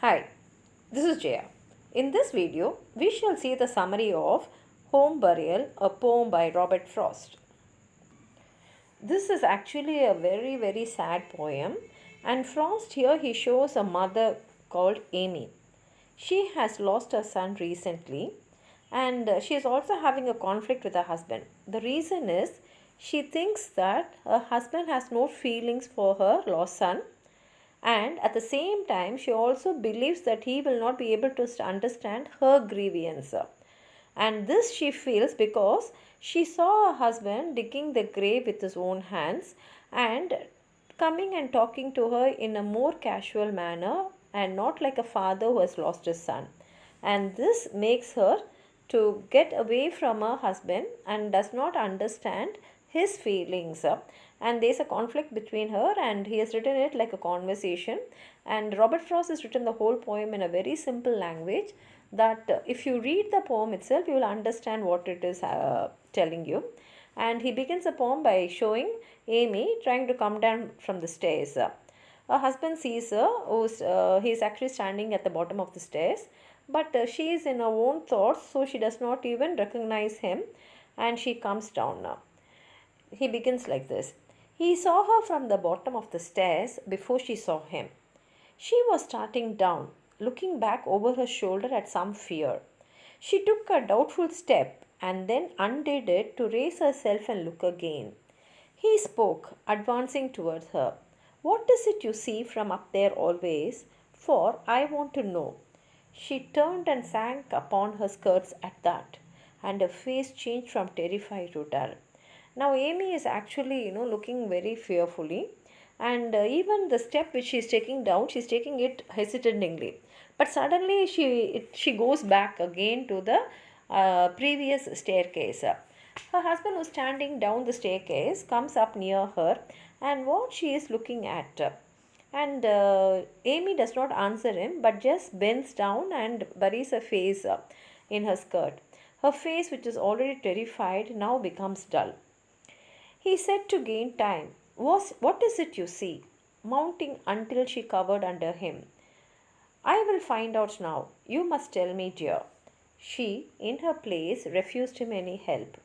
Hi, this is Jaya. In this video, we shall see the summary of Home Burial, a poem by Robert Frost. This is actually a very sad poem, and Frost here he shows a mother called Amy. She has lost her son recently, and she is also having a conflict with her husband. The reason is she thinks that her husband has no feelings for her lost son, and at the same time she also believes that he will not be able to understand her grievance, and this she feels because she saw her husband digging the grave with his own hands and coming and talking to her in a more casual manner and not like a father who has lost his son, and this makes her to get away from her husband and does not understand his feelings, and there's a conflict between her, and he has written it like a conversation. And Robert Frost has written the whole poem in a very simple language that if you read the poem itself you will understand what it is telling you. And he begins the poem by showing Amy trying to come down from the stairs. Her husband sees her, he is actually standing at the bottom of the stairs, but she is in her own thoughts, so she does not even recognize him, and she comes down now. He begins like this. He saw her from the bottom of the stairs before she saw him. She was starting down, looking back over her shoulder at some fear. She took a doubtful step and then undid it to raise herself and look again. He spoke, advancing towards her. What is it you see from up there always? For I want to know. She turned and sank upon her skirts at that, and her face changed from terrified to dull. Now Amy is actually, looking very fearfully, and even the step which she is taking down, she is taking it hesitatingly. But suddenly she goes back again to the previous staircase. Her husband, who's standing down the staircase, comes up near her, and what she is looking at. And Amy does not answer him, but just bends down and buries her face in her skirt. Her face, which is already terrified, now becomes dull. He said to gain time, What is it you see? Mounting until she covered under him. I will find out now. You must tell me, dear. She, in her place, refused him any help.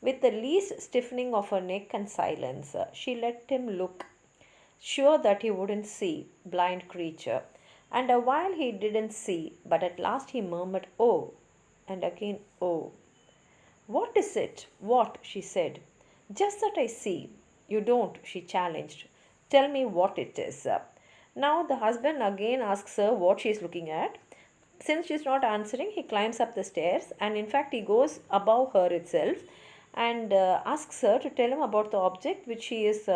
With the least stiffening of her neck and silence, she let him look, sure that he wouldn't see, blind creature. And a while he didn't see, but at last he murmured, Oh, and again, Oh. What is it? What? She said. Just that I see. You don't, she challenged. Tell me what it is. Now the husband again asks her what she is looking at. Since she is not answering, he climbs up the stairs, and in fact he goes above her itself and asks her to tell him about the object which she is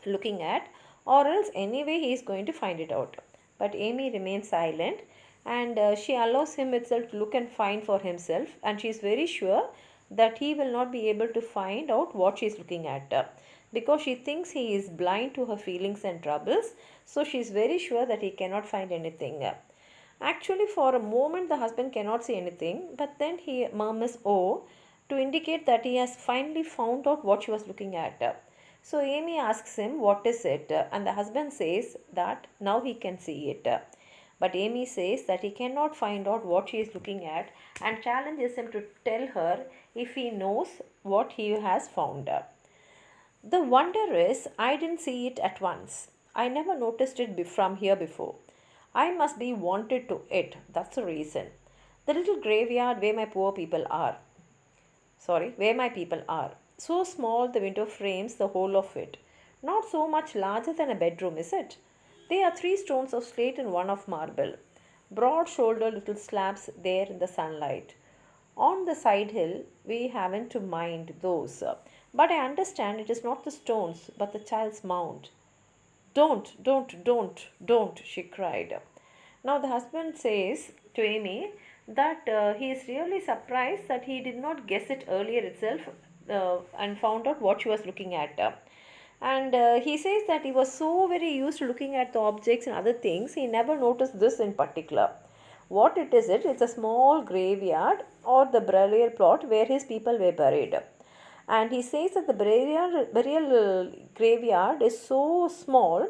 looking at, or else anyway he is going to find it out. But Amy remains silent, and she allows him itself to look and find for himself, and she is very sure that he will not be able to find out what she is looking at, because she thinks he is blind to her feelings and troubles, so she is very sure that he cannot find anything. Actually, for a moment the husband cannot see anything, but then he murmurs oh to indicate that he has finally found out what she was looking at. So Amy asks him what is it, and the husband says that now he can see it. But Amy says that he cannot find out what she is looking at and challenges him to tell her if he knows what he has found. The wonder is, I didn't see it at once. I never noticed it from here before. I must be wanted to it, that's the reason. The little graveyard where my poor people are. Where my people are. So small the window frames the whole of it. Not so much larger than a bedroom, is it? There are 3 stones of slate and 1 of marble. Broad shouldered little slabs there in the sunlight. On the side hill, we haven't to mind those. But I understand it is not the stones, but the child's mound. Don't, she cried. Now the husband says to Amy that he is really surprised that he did not guess it earlier itself and found out what she was looking at. And he says that he was so very used to looking at the objects and other things, he never noticed this in particular. What it is, it's a small graveyard or the burial plot where his people were buried. And he says that the burial graveyard is so small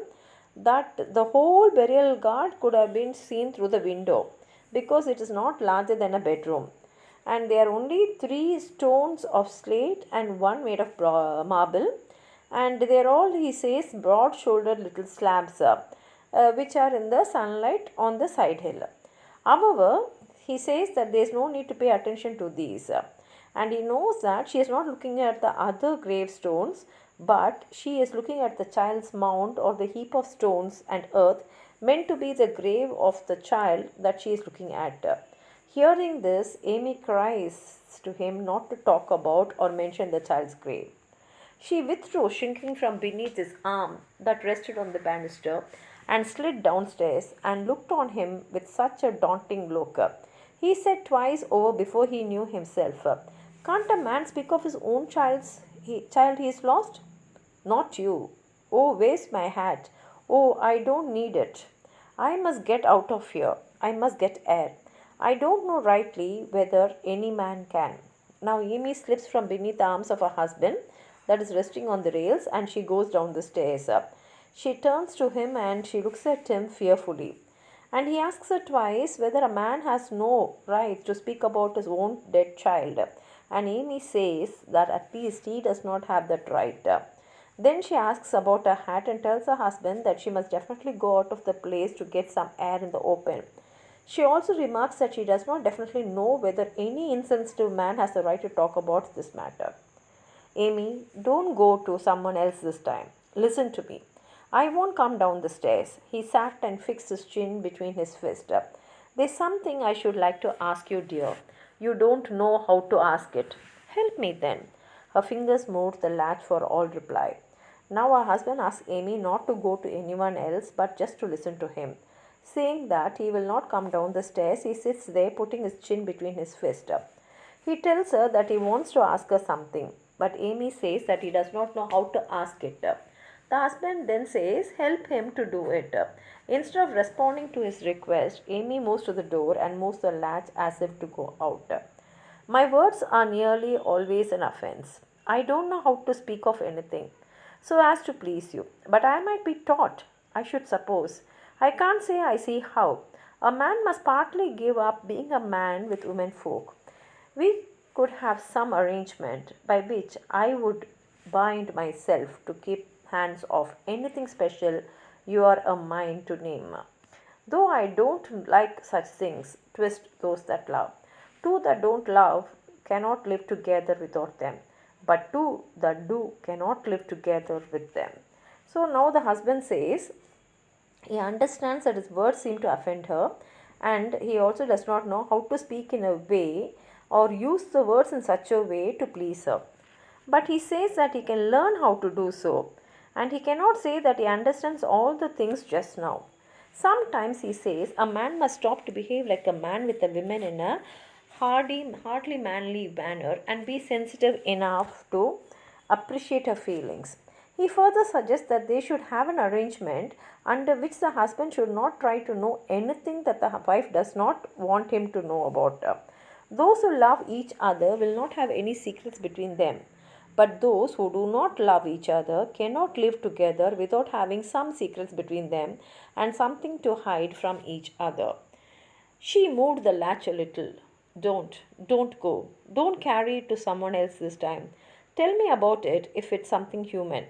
that the whole burial guard could have been seen through the window because it is not larger than a bedroom. And there are only three stones of slate and one made of marble. And they're all, he says, broad shouldered little slabs which are in the sunlight on the side hill. However, he says that there is no need to pay attention to these. And he knows that she is not looking at the other gravestones, but she is looking at the child's mound or the heap of stones and earth meant to be the grave of the child that she is looking at. Hearing this, Amy cries to him not to talk about or mention the child's grave. She withdrew, shrinking from beneath his arm that rested on the banister, and slid downstairs and looked on him with such a daunting look. He said twice over before he knew himself, "Can't a man speak of his own child he is lost?" "Not you." "Oh, where's my hat?" "Oh, I don't need it. I must get out of here. I must get air. I don't know rightly whether any man can." Now Amy slips from beneath the arms of her husband that is resting on the rails, and she goes down the stairs. She turns to him and she looks at him fearfully. And he asks her twice whether a man has no right to speak about his own dead child. And Amy says that at least he does not have that right. Then she asks about her hat and tells her husband that she must definitely go out of the place to get some air in the open. She also remarks that she does not definitely know whether any insensitive man has the right to talk about this matter. "Amy, don't go to someone else this time. Listen to me. I won't come down the stairs." He sat and fixed his chin between his fists. "There's something I should like to ask you, dear. You don't know how to ask it. Help me then." Her fingers moved the latch for all reply. Now her husband asks Amy not to go to anyone else but just to listen to him. Saying that he will not come down the stairs, he sits there putting his chin between his fists. He tells her that he wants to ask her something, but Amy says that he does not know how to ask it. The husband then says, "Help him to do it." Instead of responding to his request, Amy moves to the door and moves the latch as if to go out. "My words are nearly always an offense. I don't know how to speak of anything so as to please you, but I might be taught, I should suppose. I can't say I see how. A man must partly give up being a man with women folk. We could have some arrangement by which I would bind myself to keep hands off anything special you are a mind to name. Though I don't like such things, twist those that love. Two that don't love cannot live together without them, but two that do cannot live together with them." So now the husband says he understands that his words seem to offend her, and he also does not know how to speak in a way or use the words in such a way to please her. But he says that he can learn how to do so, and he cannot say that he understands all the things just now. Sometimes, he says, a man must stop to behave like a man with the women in a hardly manly manner and be sensitive enough to appreciate her feelings. He further suggests that they should have an arrangement under which the husband should not try to know anything that the wife does not want him to know about her. Those who love each other will not have any secrets between them. But those who do not love each other cannot live together without having some secrets between them and something to hide from each other. She moved the latch a little. Don't go. Don't carry it to someone else this time. Tell me about it if it's something human.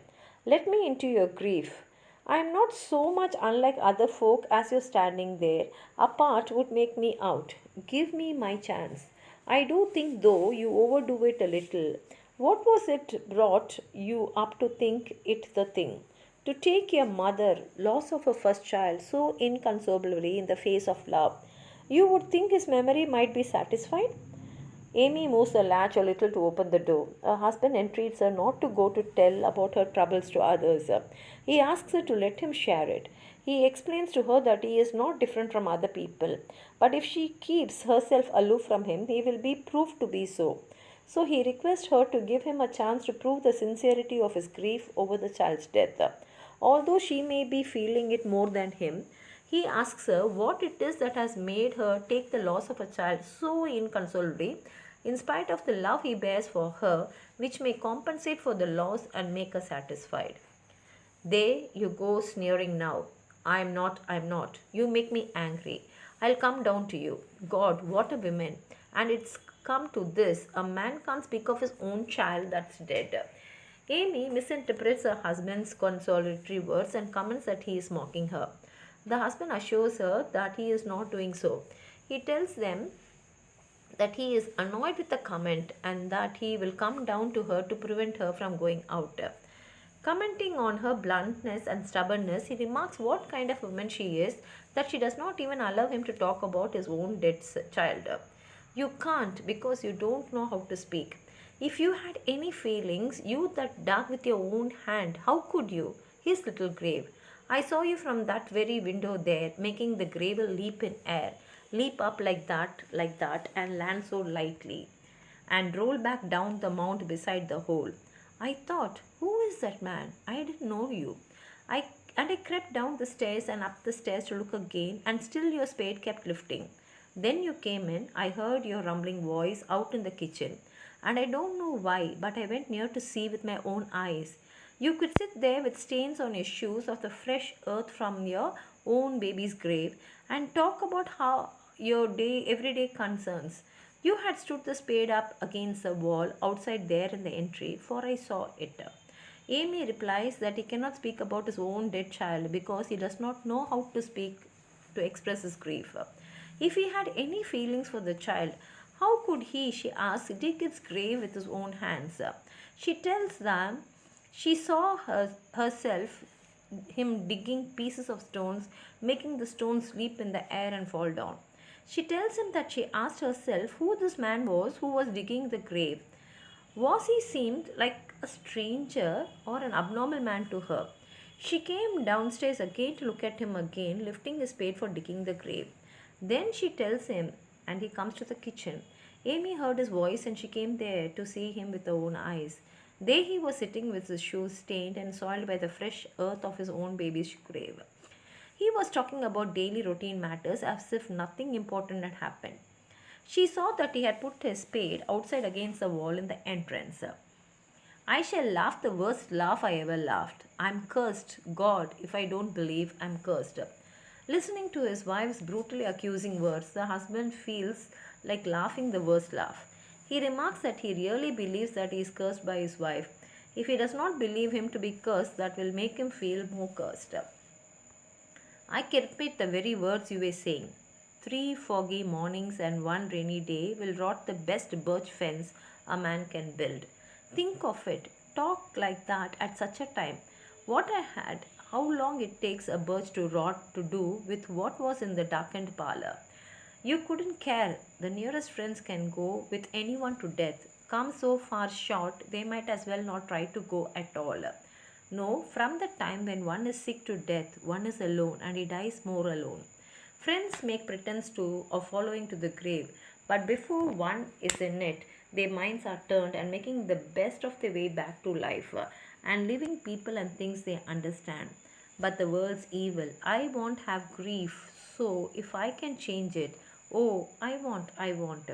Let me into your grief. I am not so much unlike other folk as your standing there apart would make me out. Give me my chance. I do think, though, you overdo it a little. What was it brought you up to think it the thing? To take your mother, loss of her first child, so inconsolably in the face of love. You would think his memory might be satisfied? Amy moves the latch a little to open the door. Her husband entreats her not to go to tell about her troubles to others. He asks her to let him share it. He explains to her that he is not different from other people, but if she keeps herself aloof from him, he will be proved to be so. So he requests her to give him a chance to prove the sincerity of his grief over the child's death. Although she may be feeling it more than him, he asks her what it is that has made her take the loss of a child so inconsolably, in spite of the love he bears for her, which may compensate for the loss and make her satisfied. "There you go sneering now. I'm not, I'm not. You make me angry. I'll come down to you. God, what a woman. And it's come to this. A man can't speak of his own child that's dead. Amy misinterprets her husband's consolatory words and comments that he is mocking her. The husband assures her that he is not doing so. He tells them that he is annoyed with the comment and that he will come down to her to prevent her from going out. Commenting on her bluntness and stubbornness, he remarks what kind of woman she is, that she does not even allow him to talk about his own dead child. You can't because you don't know how to speak. If you had any feelings, you that dug with your own hand, how could you? His little grave. I saw you from that very window there, making the gravel leap in air, leap up like that, and land so lightly, and roll back down the mount beside the hole. I thought, who is that man? I didn't know you. I and I crept down the stairs and up the stairs to look again, and still your spade kept lifting. Then you came in, I heard your rumbling voice out in the kitchen, and I don't know why, but I went near to see with my own eyes. You could sit there with stains on your shoes of the fresh earth from your own baby's grave and talk about how your day everyday concerns. You had stood the spade up against the wall outside there in the entry, for I saw it. Amy replies that he cannot speak about his own dead child because he does not know how to speak to express his grief. If he had any feelings for the child, how could he, she asks, dig its grave with his own hands? She tells them she saw herself him digging pieces of stones, making the stones leap in the air and fall down. She tells him that she asked herself who this man was who was digging the grave. Was he seemed like a stranger or an abnormal man to her? She came downstairs again to look at him again, lifting his spade for digging the grave. Then she tells him, and he comes to the kitchen. Amy heard his voice and she came there to see him with her own eyes. There he was sitting with his shoes stained and soiled by the fresh earth of his own baby's grave. He was talking about daily routine matters as if nothing important had happened. She saw that he had put his spade outside against the wall in the entrance. I shall laugh the worst laugh I ever laughed. I'm cursed, God, if I don't believe I'm cursed. Listening to his wife's brutally accusing words, the husband feels like laughing the worst laugh. He remarks that he really believes that he is cursed by his wife. If he does not believe him to be cursed, that will make him feel more cursed. I can repeat the very words you were saying. 3 foggy mornings and 1 rainy day will rot the best birch fence a man can build. Think of it. Talk like that at such a time. What I had, how long it takes a birch to rot to do with what was in the darkened parlor. You couldn't care. The nearest friends can go with anyone to death. Come so far short, they might as well not try to go at all. No, from the time when one is sick to death, one is alone and he dies more alone. Friends make pretense of following to the grave, but before one is in it, their minds are turned and making the best of their way back to life and living people and things they understand. But the world's evil. I won't have grief, so if I can change it, oh, I want, I want.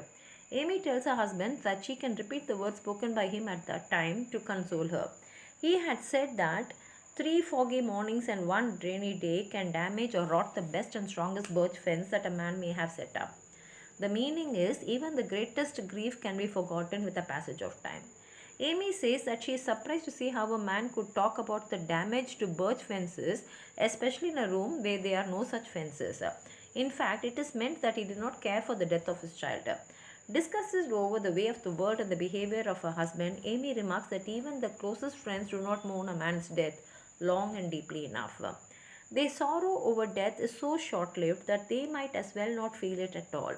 Amy tells her husband that she can repeat the words spoken by him at that time to console her. He had said that 3 foggy mornings and 1 rainy day can damage or rot the best and strongest birch fence that a man may have set up. The meaning is even the greatest grief can be forgotten with the passage of time. Amy says that she is surprised to see how a man could talk about the damage to birch fences, especially in a room where there are no such fences. In fact, it is meant that he did not care for the death of his child. Discusses over the way of the world and the behavior of her husband, Amy remarks that even the closest friends do not mourn a man's death long and deeply enough. Their sorrow over death is so short lived that they might as well not feel it at all.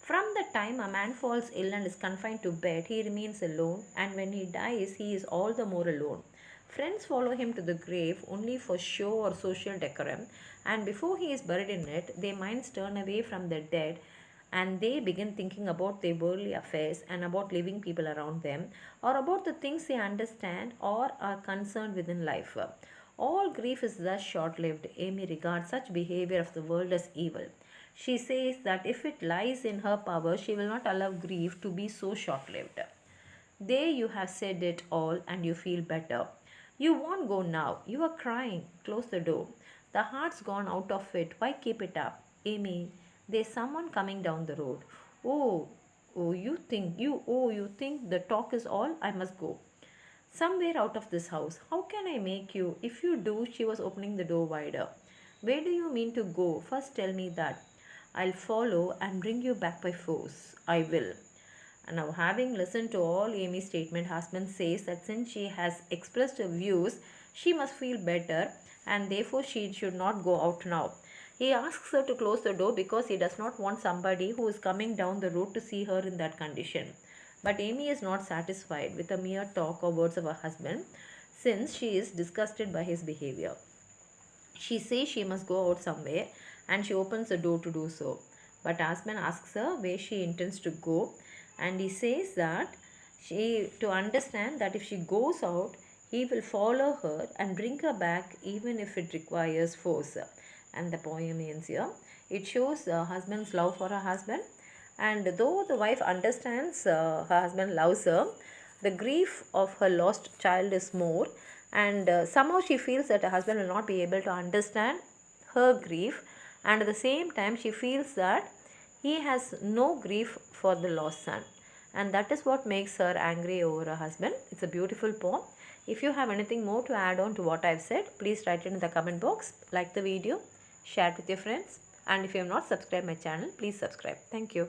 From the time a man falls ill and is confined to bed, he remains alone, and when he dies, he is all the more alone. Friends follow him to the grave only for show or social decorum, and before he is buried in it, their minds turn away from the dead and they begin thinking about their worldly affairs and about living people around them or about the things they understand or are concerned with in life. All grief is thus short lived. Amy regards such behavior of the world as evil. She says that if it lies in her power, she will not allow grief to be so short lived. There you have said it all and you feel better. You won't go now. You are crying. Close the door. The heart's gone out of it. Why keep it up? Amy, there's someone coming down the road. Oh, you think the talk is all? I must go. Somewhere out of this house. How can I make you? If you do, she was opening the door wider. Where do you mean to go? First tell me that. I'll follow and bring you back by force. I will. And now, having listened to all Amy's statement, husband says that since she has expressed her views, she must feel better and therefore she should not go out now. He asks her to close the door because he does not want somebody who is coming down the road to see her in that condition. But Amy is not satisfied with the mere talk or words of her husband since she is disgusted by his behavior. She says she must go out somewhere and she opens the door to do so. But husband asks her where she intends to go, and he says that she to understand that if she goes out, he will follow her and bring her back even if it requires force. And the poem ends here. It shows the husband's love for her husband, and though the wife understands her husband loves her, the grief of her lost child is more, and somehow she feels that her husband will not be able to understand her grief, and at the same time she feels that he has no grief for the lost son, and that is what makes her angry over her husband. It's a beautiful poem. If you have anything more to add on to what I've said, please write it in the comment box. Like the video, share it with your friends, and if you have not subscribed my channel, please subscribe. Thank you.